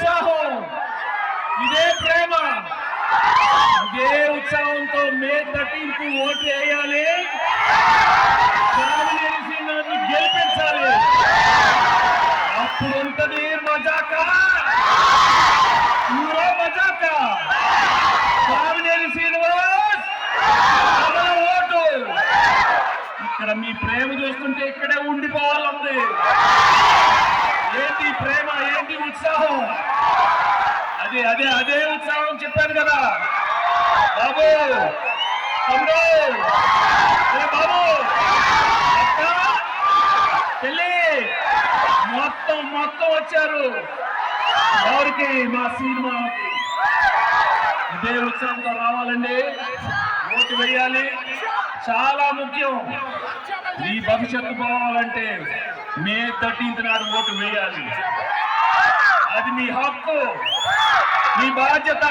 ఉత్సాహం, ఇదే ప్రేమ, ఇదే ఉత్సాహంతో మే 13కు ఓటు వేయాలి. నన్ను గెలిపించాలి. అప్పుడు ఉంటది మజాక, ఊరో మజాక. కామినేని శ్రీనివాస్ ఓటు. ఇక్కడ మీ ప్రేమ చూస్తుంటే ఇక్కడే ఉండిపోవాలంది. ఏంటి ప్రేమ, ఏంటి ఉత్సాహం? అదే అదే అదే ఉత్సాహం చెప్పాను కదా బాబు. తమ్ముడు, బాబు, అక్క, పెళ్ళి మొత్తం వచ్చారు. ఎవరికి? మా సినిమాకి. ఇదే ఉత్సాహంతో రావాలండి, ఓటు వేయాలి. చాలా ముఖ్యం. ఈ భవిష్యత్తు పోవాలంటే మే 13th నాడు ఓటు వేయాలి. అది మీ హక్కు, మీ బాధ్యత.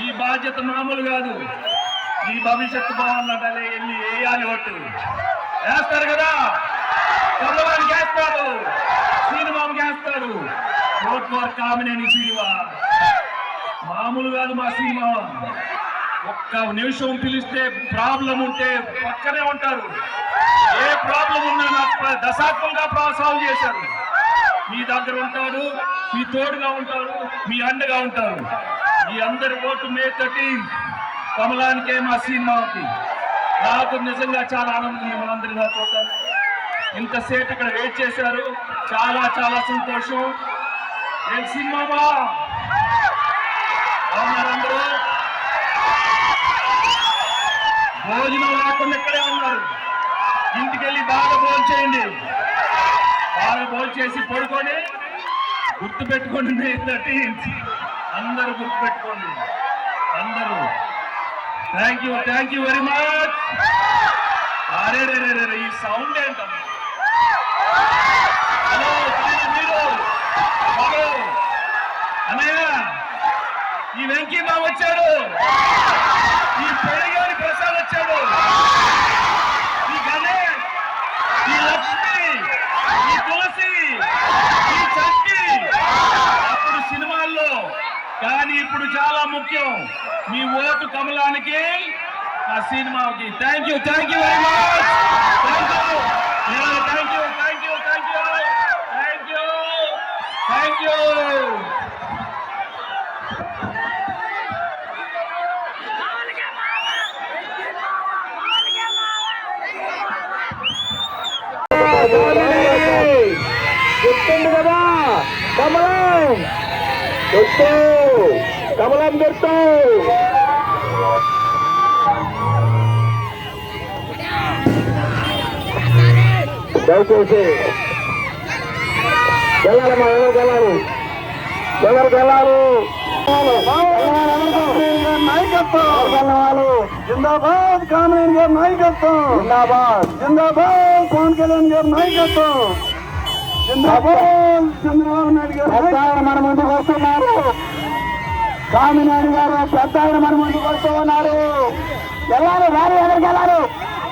ఈ బాధ్యత మామూలు కాదు. ఈ భవిష్యత్తు బాగున్నట్టే వెళ్ళి వేయాలి. ఓటు వేస్తారు కదా, కమలానికి వేస్తారు, శ్రీనివామికి వేస్తారు. Vote for Kamineni Srinivas. మామూలు కాదు మా సినిమా. ఒక్క నిమిషం పిలిస్తే ప్రాబ్లం ఉంటే పక్కనే ఉంటారు. ఏ ప్రాబ్లం ఉన్నా నాకు దశాబ్దంగా సాల్వ్ చేశారు. మీ దగ్గర ఉంటారు, మీ తోడుగా ఉంటారు, మీ అండగా ఉంటారు. మీ అందరి ఓటు మే 13 కమలానికే, మా సినిమాకి. నాకు నిజంగా చాలా ఆనందం మిమ్మల్ని అందరినీ చూస్తాను. ఇంతసేపు ఇక్కడ వెయిట్ చేశారు, చాలా చాలా సంతోషం. ఏం సినిమా అందరూ భోజనం లేకుండా ఇక్కడే ఉన్నారు. ఇంటికి వెళ్ళి బాగా భోజనం చేయండి. బాగా భోజనం చేసి పడుకొని గుర్తు పెట్టుకోండి మే 13. అందరూ గుర్తు పెట్టుకోండి అందరూ. Thank you very much. అరే ఈ సౌండ్ ఏంటమ్మా? హలో మీరు బాబు, అన్నయ్య, ఈ వెంకీ బాబు వచ్చాడు, ఈ పెరిగారి ప్రసాద్ వచ్చాడు, ఈ గణేష్, ఈ లక్ష్మి, ఈ తులసి, ఈ చక్కి. అప్పుడు సినిమాల్లో, కానీ ఇప్పుడు చాలా ముఖ్యం మీ ఓటు కమలానికి, ఆ సినిమాకి. Thank you very much. Thank you. గుర్తుంది కదా, కమలం గుర్తు, కమలం గుర్తు. దయచేసి గెలాలమ్మా, ఎవరు గెలాలి? నాయకత్వం జిందాబాద్, కామినేని గారి నాయకత్వం జిందాబాద్, జిందాబాద్, పవన్ కళ్యాణ్ గారి నాయకత్వం జిందాబాద్, చంద్రబాబు నాయుడు గారు పెద్ద ఆయన మన ముందుకు వస్తున్నారు. కామినేని గారు పెద్ద ఆయన మన ముందుకు వస్తూ ఉన్నారు. గెలాలి, వారు ఎవరు గెలాలి?